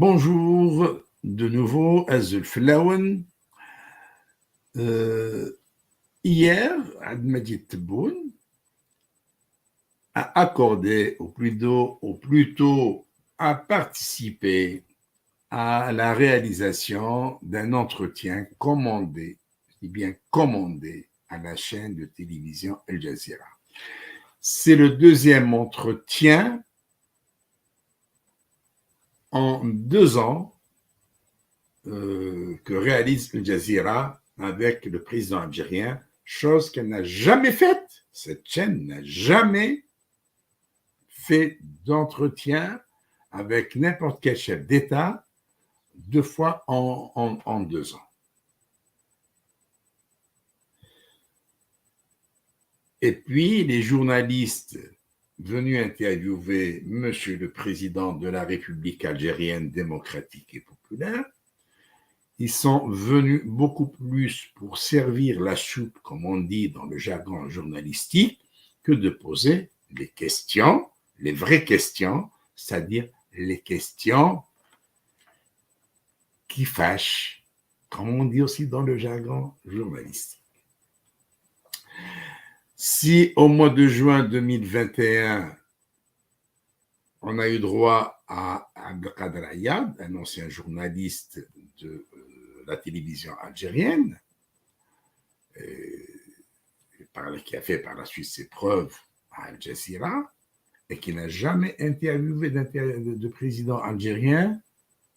Bonjour de nouveau, Azul Flawen. Hier, Abdelmajid Tebboune a accordé, ou plutôt a participé à la réalisation d'un entretien commandé, je dis bien commandé, à la chaîne de télévision Al Jazeera. C'est le deuxième entretien en 2 ans que réalise Al Jazeera avec le président algérien, chose qu'elle n'a jamais faite. Cette chaîne n'a jamais fait d'entretien avec n'importe quel chef d'État 2 fois en 2 ans. Et puis, les journalistes venus interviewer Monsieur le Président de la République algérienne démocratique et populaire, ils sont venus beaucoup plus pour servir la soupe, comme on dit dans le jargon journalistique, que de poser les questions, les vraies questions, c'est-à-dire les questions qui fâchent, comme on dit aussi dans le jargon journalistique. Si au mois de juin 2021, on a eu droit à Abdelkader Ayad, un ancien journaliste de la télévision algérienne, qui a fait par la suite ses preuves à Al Jazeera, et qui n'a jamais interviewé de président algérien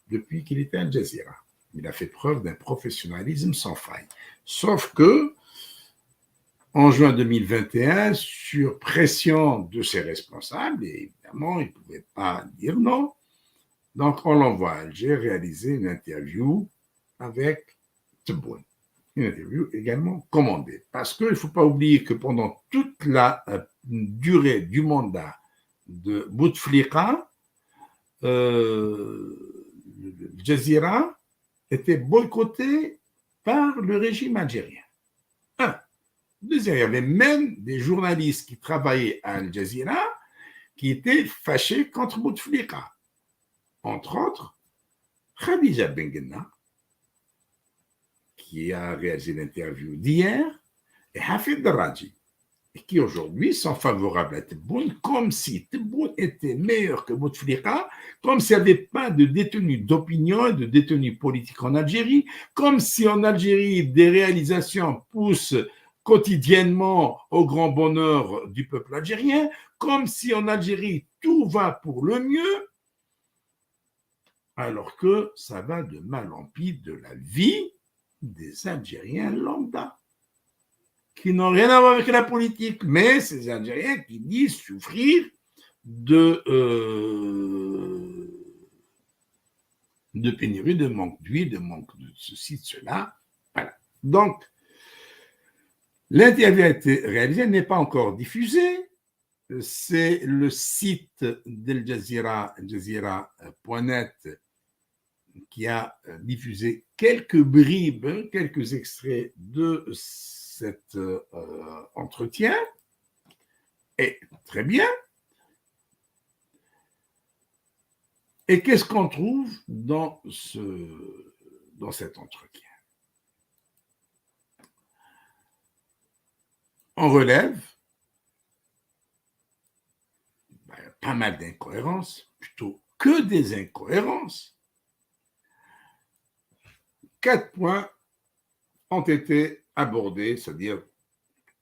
depuis qu'il était à Al Jazeera. Il a fait preuve d'un professionnalisme sans faille. Sauf que, en juin 2021, sur pression de ses responsables, et évidemment, il ne pouvait pas dire non, donc on l'envoie à Alger réaliser une interview avec Tebboune. Une interview également commandée. Parce qu'il ne faut pas oublier que pendant toute la durée du mandat de Bouteflika, Jazeera était boycotté par le régime algérien. Deuxième, il y avait même des journalistes qui travaillaient à Al Jazeera qui étaient fâchés contre Bouteflika. Entre autres, Khadija Benguenna, qui a réalisé l'interview d'hier, et Hafid Daraji, et qui aujourd'hui sont favorables à Tebboune, comme si Tebboune était meilleur que Bouteflika, comme s'il n'y avait pas de détenus d'opinion et de détenus politiques en Algérie, comme si en Algérie des réalisations poussent quotidiennement au grand bonheur du peuple algérien, comme si en Algérie tout va pour le mieux, alors que ça va de mal en pis de la vie des Algériens lambda, qui n'ont rien à voir avec la politique, mais ces Algériens qui disent souffrir de pénurie, de manque d'huile, de manque de ceci, de cela. Voilà. Donc, l'interview a été réalisée, elle n'est pas encore diffusée. C'est le site d'Al Jazeera, aljazeera.net, qui a diffusé quelques bribes, quelques extraits de cet entretien. Et très bien. Et qu'est-ce qu'on trouve dans cet entretien? On relève pas mal d'incohérences, plutôt que des incohérences. 4 points ont été abordés, c'est-à-dire,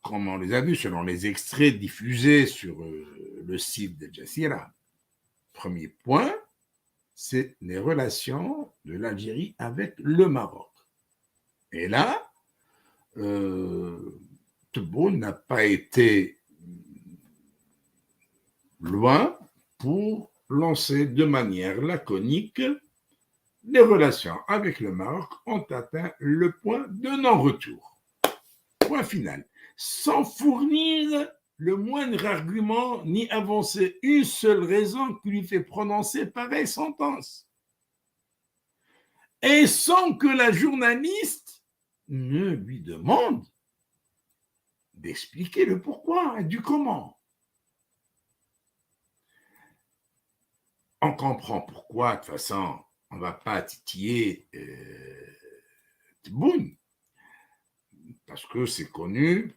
comme on les a vus selon les extraits diffusés sur le site de Jazeera. Premier point, c'est les relations de l'Algérie avec le Maroc. Et là, Tebboune n'a pas été loin pour lancer de manière laconique les relations avec le Maroc ont atteint le point de non-retour. Point final. Sans fournir le moindre argument ni avancer une seule raison qui lui fait prononcer pareille sentence. Et sans que la journaliste ne lui demande d'expliquer le pourquoi et du comment. On comprend pourquoi, de toute façon, on ne va pas titiller Tebboune, parce que c'est connu,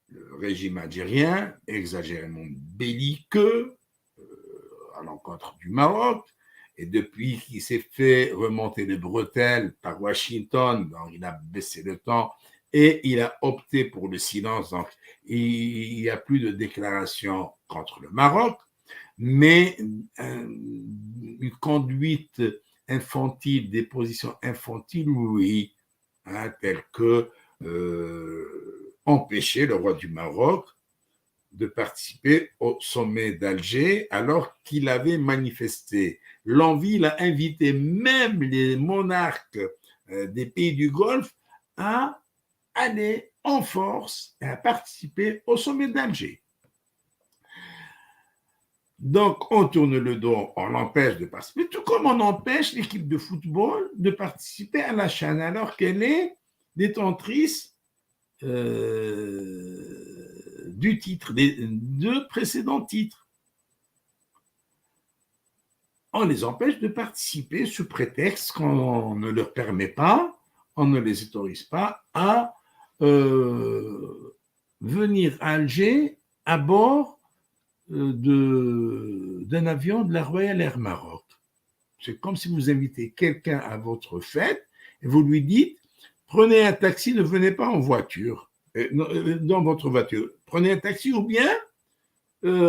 le régime algérien, exagérément belliqueux à l'encontre du Maroc, et depuis qu'il s'est fait remonter les bretelles par Washington, donc il a baissé le temps et il a opté pour le silence. Donc il n'y a plus de déclaration contre le Maroc, mais une conduite infantile, des positions infantiles, oui, hein, telles que empêcher le roi du Maroc de participer au sommet d'Alger alors qu'il avait manifesté l'envie. Il a invité même les monarques des pays du Golfe à aller en force et à participer au sommet d'Alger. Donc, on tourne le dos, on l'empêche de participer, tout comme on empêche l'équipe de football de participer à la CHAN alors qu'elle est détentrice du titre, des deux précédents titres. On les empêche de participer sous prétexte qu'on ne leur permet pas, on ne les autorise pas à venir à Alger à bord d'un avion de la Royal Air Maroc. C'est comme si vous invitez quelqu'un à votre fête et vous lui dites prenez un taxi, ne venez pas en voiture, dans votre voiture. Prenez un taxi ou bien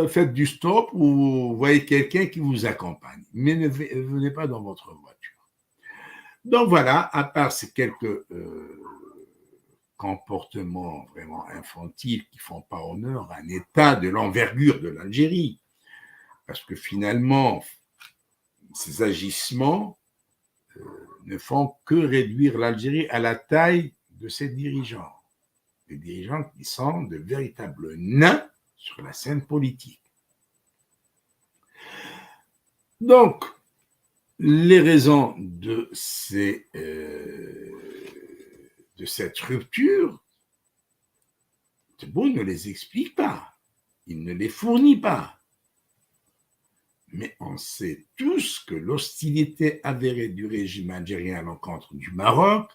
faites du stop ou voyez quelqu'un qui vous accompagne. Mais ne venez pas dans votre voiture. Donc voilà, à part ces quelques comportements vraiment infantiles qui ne font pas honneur à un État de l'envergure de l'Algérie. Parce que finalement, ces agissements ne font que réduire l'Algérie à la taille de ses dirigeants. Des dirigeants qui sont de véritables nains sur la scène politique. Donc, les raisons de cette rupture, Tebboune ne les explique pas, il ne les fournit pas. Mais on sait tous que l'hostilité avérée du régime algérien à l'encontre du Maroc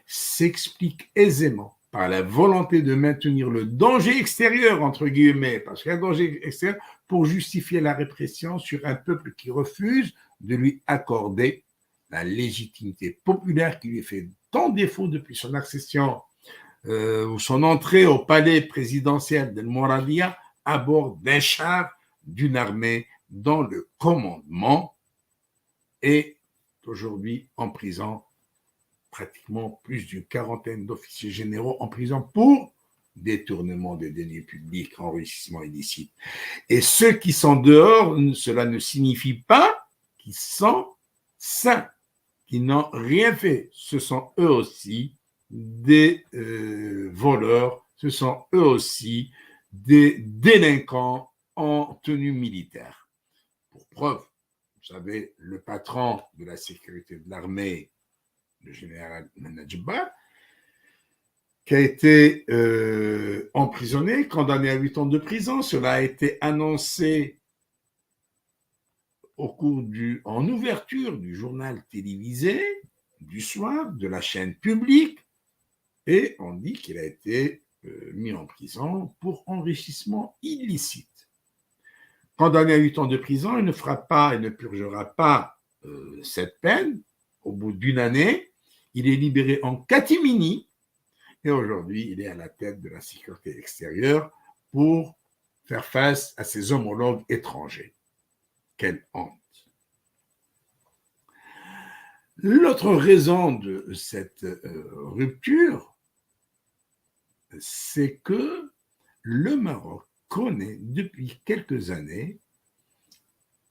s'explique aisément par la volonté de maintenir le danger extérieur, entre guillemets, parce qu'il y a un danger extérieur pour justifier la répression sur un peuple qui refuse de lui accorder la légitimité populaire qui lui fait tant défaut depuis son accession ou son entrée au palais présidentiel de Mouradia à bord d'un char d'une armée dont le commandement est aujourd'hui en prison, pratiquement plus d'une quarantaine d'officiers généraux en prison pour détournement des deniers publics, enrichissement illicite. Et ceux qui sont dehors, cela ne signifie pas qu'ils sont saints, qu'ils n'ont rien fait. Ce sont eux aussi des voleurs, ce sont eux aussi des délinquants en tenue militaire. Pour preuve, vous savez, le patron de la sécurité de l'armée, le général Menadjba, qui a été emprisonné, condamné à 8 ans de prison. Cela a été annoncé en ouverture du journal télévisé du soir de la chaîne publique, et on dit qu'il a été mis en prison pour enrichissement illicite. Condamné à 8 ans de prison, il ne fera pas et ne purgera pas cette peine. Au bout d'une année, il est libéré en catimini et aujourd'hui, il est à la tête de la sécurité extérieure pour faire face à ses homologues étrangers. Quelle honte! L'autre raison de cette rupture, c'est que le Maroc connaît depuis quelques années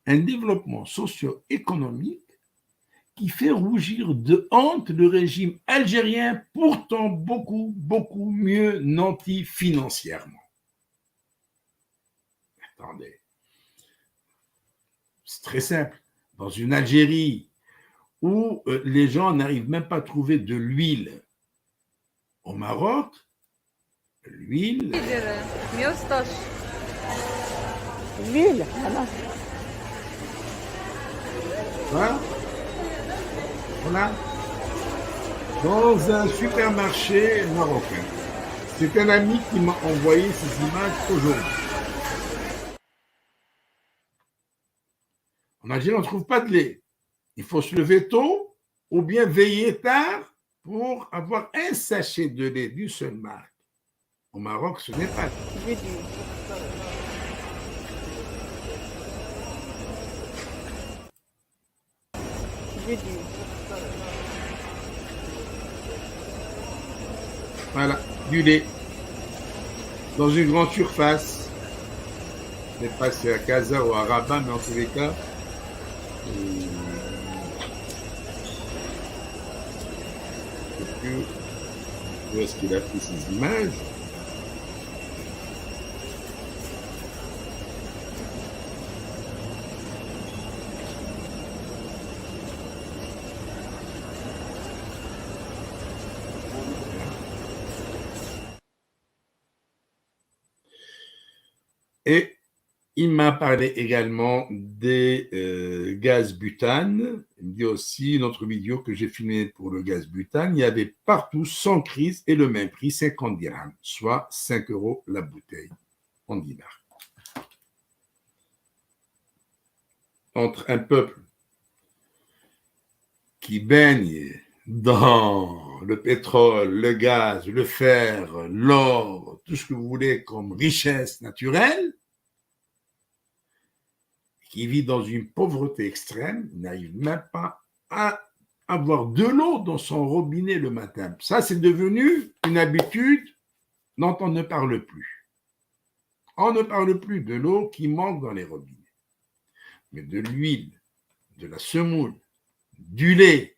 un développement socio-économique qui fait rougir de honte le régime algérien, pourtant beaucoup, beaucoup mieux nanti financièrement. Attendez, c'est très simple. Dans une Algérie où les gens n'arrivent même pas à trouver de l'huile au Maroc, l'huile... L'huile, voilà. Quoi? Voilà, dans un supermarché marocain. C'est un ami qui m'a envoyé ces images aujourd'hui. En Algérie, on ne trouve pas de lait. Il faut se lever tôt ou bien veiller tard pour avoir un sachet de lait d'une seule marque. Au Maroc, ce n'est pas. Voilà, du lait dans une grande surface. Je ne sais pas si c'est à Casa ou à Rabat, mais en tous les cas, où est-ce qu'il a pris ces images? Et il m'a parlé également des gaz butane. Il me dit aussi une autre vidéo que j'ai filmée pour le gaz butane. Il y avait partout, sans crise, et le même prix, 50 dirhams, soit 5 € la bouteille en dinars. Entre un peuple qui baigne dans le pétrole, le gaz, le fer, l'or, tout ce que vous voulez comme richesse naturelle, qui vit dans une pauvreté extrême, n'arrive même pas à avoir de l'eau dans son robinet le matin. Ça, c'est devenu une habitude dont on ne parle plus. On ne parle plus de l'eau qui manque dans les robinets, mais de l'huile, de la semoule, du lait,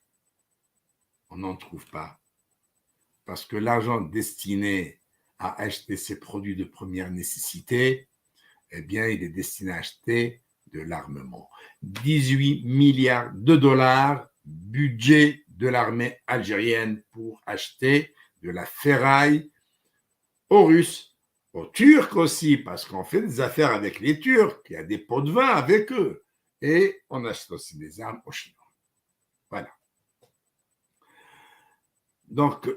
on n'en trouve pas. Parce que l'argent destiné à acheter ces produits de première nécessité, eh bien, il est destiné à acheter de l'armement. 18 milliards de dollars, budget de l'armée algérienne pour acheter de la ferraille aux Russes, aux Turcs aussi, parce qu'on fait des affaires avec les Turcs, il y a des pots de vin avec eux, et on achète aussi des armes aux Chinois. Voilà. Donc,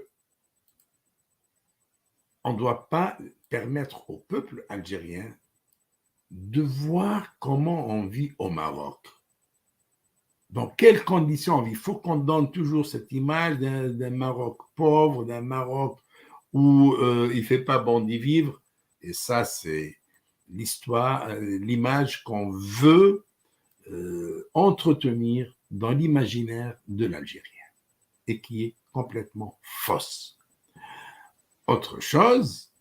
on ne doit pas permettre au peuple algérien de voir comment on vit au Maroc. Dans quelles conditions on vit. Il faut qu'on donne toujours cette image d'un Maroc pauvre, d'un Maroc où il ne fait pas bon d'y vivre. Et ça, c'est l'histoire, l'image qu'on veut entretenir dans l'imaginaire de l'Algérien et qui est complètement fausse. Autre chose,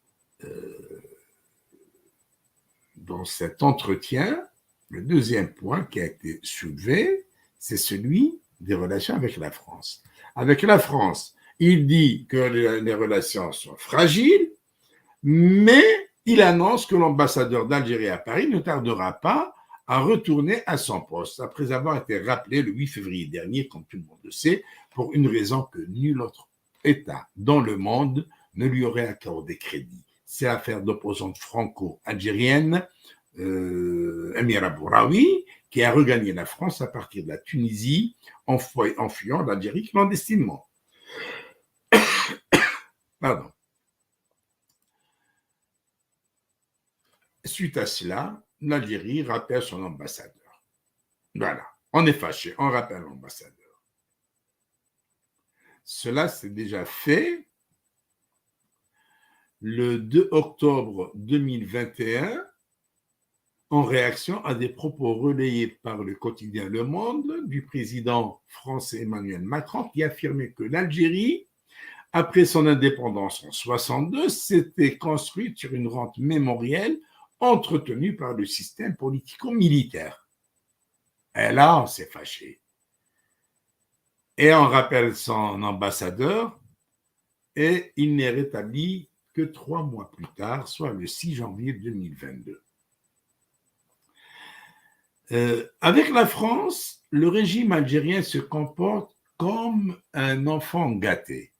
dans cet entretien, le deuxième point qui a été soulevé, c'est celui des relations avec la France. Avec la France, il dit que les relations sont fragiles, mais il annonce que l'ambassadeur d'Algérie à Paris ne tardera pas à retourner à son poste, après avoir été rappelé le 8 février dernier, comme tout le monde le sait, pour une raison que nul autre État dans le monde ne lui aurait accordé crédit. C'est l'affaire d'opposante franco-algérienne, Amira Bouraoui, qui a regagné la France à partir de la Tunisie en fuyant l'Algérie clandestinement. Pardon. Suite à cela, l'Algérie rappelle son ambassadeur. Voilà, on est fâché, on rappelle l'ambassadeur. Cela s'est déjà fait le 2 octobre 2021 en réaction à des propos relayés par le quotidien Le Monde du président français Emmanuel Macron qui affirmait que l'Algérie, après son indépendance en 1962, s'était construite sur une rente mémorielle entretenue par le système politico-militaire. Et là, on s'est fâché. Et on rappelle son ambassadeur et il n'est rétabli que 3 mois plus tard, soit le 6 janvier 2022. Avec la France, le régime algérien se comporte comme un enfant gâté,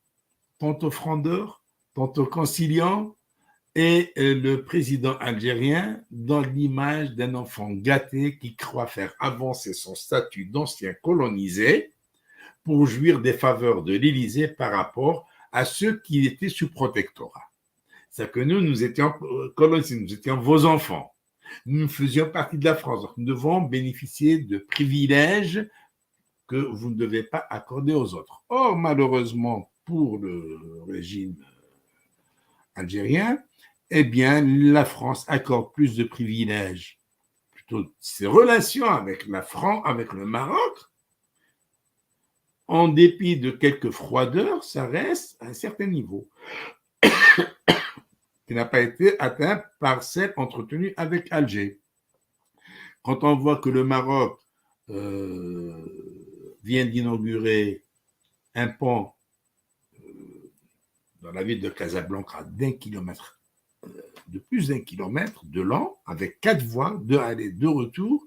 tantôt frondeur, tantôt conciliant, et le président algérien donne l'image d'un enfant gâté qui croit faire avancer son statut d'ancien colonisé pour jouir des faveurs de l'Élysée par rapport à ceux qui étaient sous protectorat. C'est-à-dire que nous étions colonisés, nous étions vos enfants. Nous faisions partie de la France. Donc nous devons bénéficier de privilèges que vous ne devez pas accorder aux autres. Or, malheureusement, pour le régime algérien, eh bien, la France accorde plus de privilèges, plutôt ses relations avec la France, avec le Maroc, en dépit de quelques froideurs, ça reste à un certain niveau qui n'a pas été atteint par celle entretenue avec Alger. Quand on voit que le Maroc vient d'inaugurer un pont dans la ville de Casablanca de plus d'un kilomètre de long, avec 4 voies, 2 allées, 2 retours,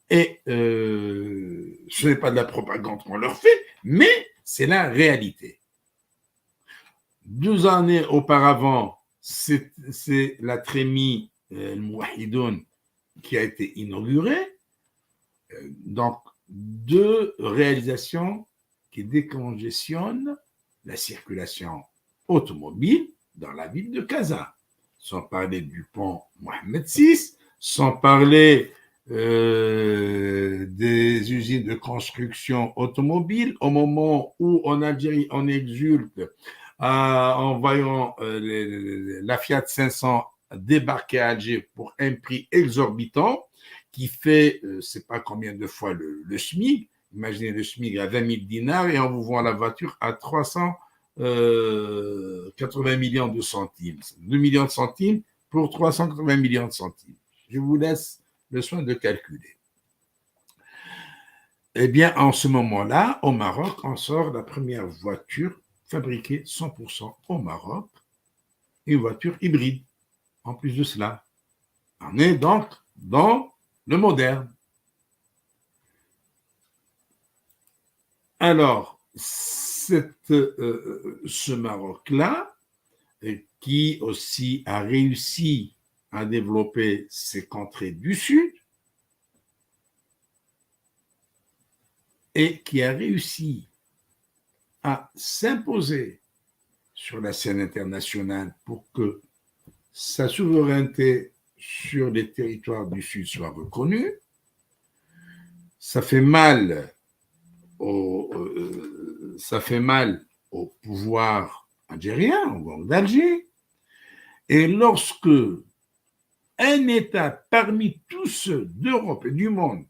et ce n'est pas de la propagande qu'on leur fait, mais c'est la réalité. 12 années auparavant, c'est la Trémie Mouahidoun qui a été inaugurée. Donc, 2 réalisations qui décongestionnent la circulation automobile dans la ville de Casa. Sans parler du pont Mohamed VI, sans parler des usines de construction automobile. Au moment où en Algérie, on exulte en voyant la Fiat 500 débarquer à Alger pour un prix exorbitant qui fait, je ne sais pas combien de fois le SMIC. Imaginez le SMIC à 20 000 dinars et on vous vend la voiture à 380 millions de centimes. 2 millions de centimes pour 380 millions de centimes. Je vous laisse le soin de calculer. Eh bien, en ce moment-là, au Maroc, on sort la première voiture fabriquée 100% au Maroc, une voiture hybride. En plus de cela, on est donc dans le moderne. Alors, ce Maroc-là, qui aussi a réussi à développer ses contrées du Sud et qui a réussi à s'imposer sur la scène internationale pour que sa souveraineté sur les territoires du Sud soit reconnue. Ça fait mal au pouvoir algérien, au gouvernement d'Alger. Et lorsque un État parmi tous ceux d'Europe et du monde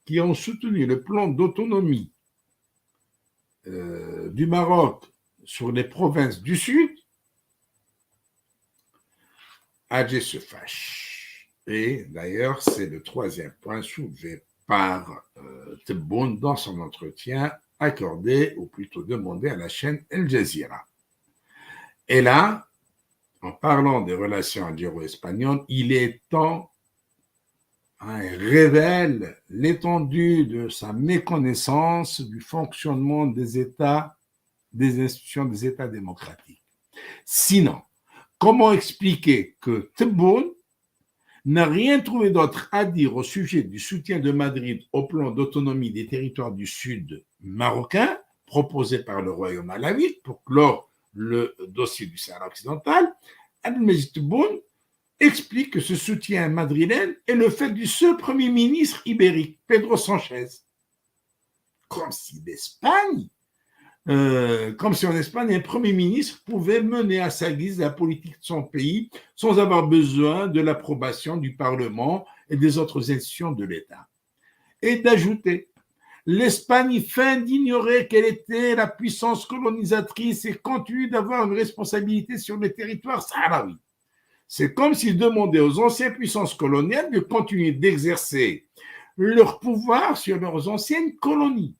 qui ont soutenu le plan d'autonomie du Maroc sur les provinces du Sud, Alger se fâche. Et d'ailleurs, c'est le 3e point soulevé par Tebboune dans son entretien accordé, ou plutôt demandé à la chaîne Al Jazeera. Et là, en parlant des relations algéro-espagnoles, il est temps, il révèle l'étendue de sa méconnaissance du fonctionnement des États, des institutions des États démocratiques. Sinon, comment expliquer que Tebboune n'a rien trouvé d'autre à dire au sujet du soutien de Madrid au plan d'autonomie des territoires du Sud marocain proposé par le royaume alawite pour clore le dossier du Sahara occidental? Abdelmejid Tebboune explique que ce soutien madrilène est le fait du seul premier ministre ibérique, Pedro Sanchez. Comme si en Espagne, un premier ministre pouvait mener à sa guise la politique de son pays sans avoir besoin de l'approbation du Parlement et des autres institutions de l'État. Et d'ajouter, l'Espagne feint d'ignorer quelle était la puissance colonisatrice et continue d'avoir une responsabilité sur le territoire sahraoui. C'est comme s'il demandait aux anciennes puissances coloniales de continuer d'exercer leur pouvoir sur leurs anciennes colonies.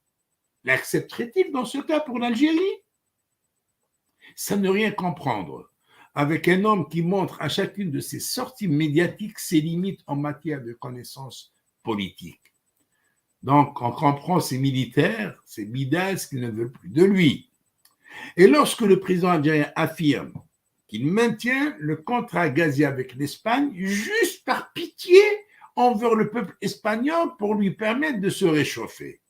L'accepterait-il dans ce cas pour l'Algérie? Ça ne rien comprendre avec un homme qui montre à chacune de ses sorties médiatiques ses limites en matière de connaissances politiques. Donc, on comprend ces militaires, ces bidas qui ne veulent plus de lui. Et lorsque le président algérien affirme qu'il maintient le contrat gazier avec l'Espagne juste par pitié envers le peuple espagnol pour lui permettre de se réchauffer,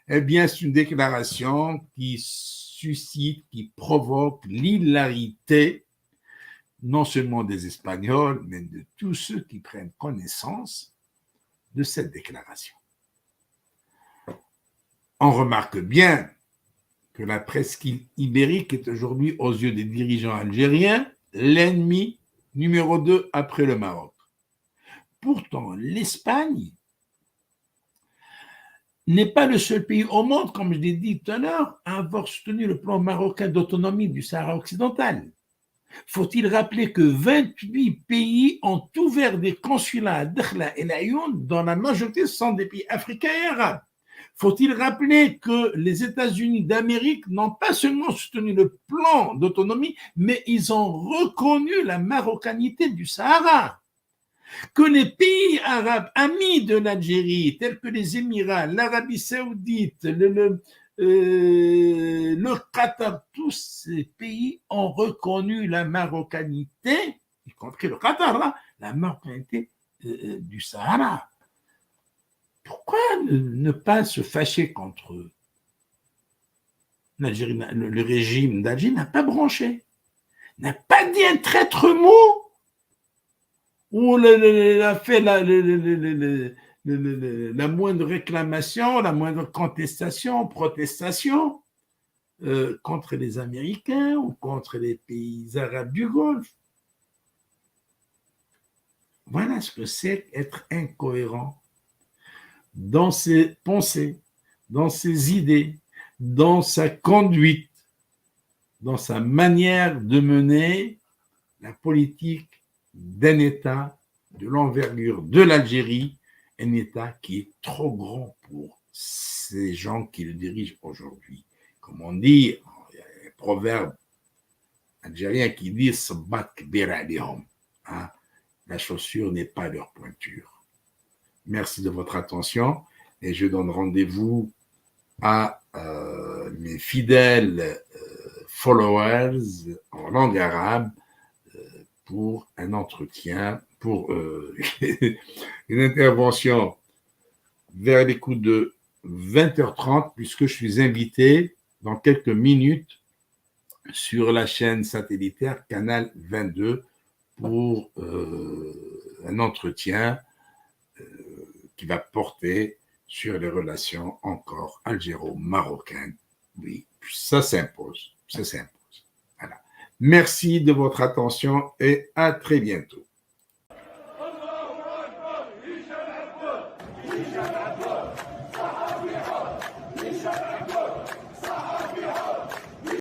Eh bien, c'est une déclaration qui suscite, qui provoque l'hilarité, non seulement des Espagnols, mais de tous ceux qui prennent connaissance de cette déclaration. On remarque bien que la presqu'île ibérique est aujourd'hui, aux yeux des dirigeants algériens, l'ennemi numéro 2 après le Maroc. Pourtant, l'Espagne n'est pas le seul pays au monde, comme je l'ai dit tout à l'heure, à avoir soutenu le plan marocain d'autonomie du Sahara occidental. Faut-il rappeler que 28 pays ont ouvert des consulats à Dakhla et Laayoune, dont la majorité sont des pays africains et arabes. Faut-il rappeler que les États-Unis d'Amérique n'ont pas seulement soutenu le plan d'autonomie, mais ils ont reconnu la marocanité du Sahara. Que les pays arabes amis de l'Algérie, tels que les Émirats, l'Arabie Saoudite, le Qatar, tous ces pays ont reconnu la marocanité, y compris le Qatar, là, la marocanité du Sahara. Pourquoi ne pas se fâcher contre eux? Le régime d'Alger n'a pas branché, n'a pas dit un traître mot, ou a fait la moindre réclamation, la moindre contestation, protestation contre les Américains ou contre les pays arabes du Golfe. Voilà ce que c'est être incohérent dans ses pensées, dans ses idées, dans sa conduite, dans sa manière de mener la politique d'un État de l'envergure de l'Algérie, un État qui est trop grand pour ces gens qui le dirigent aujourd'hui. Comme on dit, il y a un proverbe algérien qui dit hein, la chaussure n'est pas leur pointure. Merci de votre attention et je donne rendez-vous à mes fidèles followers en langue arabe pour un entretien, pour une intervention vers les coups de 20h30, puisque je suis invité dans quelques minutes sur la chaîne satellitaire Canal 22 pour un entretien qui va porter sur les relations encore algéro-marocaines. Oui, ça s'impose, ça s'impose. Voilà. Merci de votre attention et à très bientôt.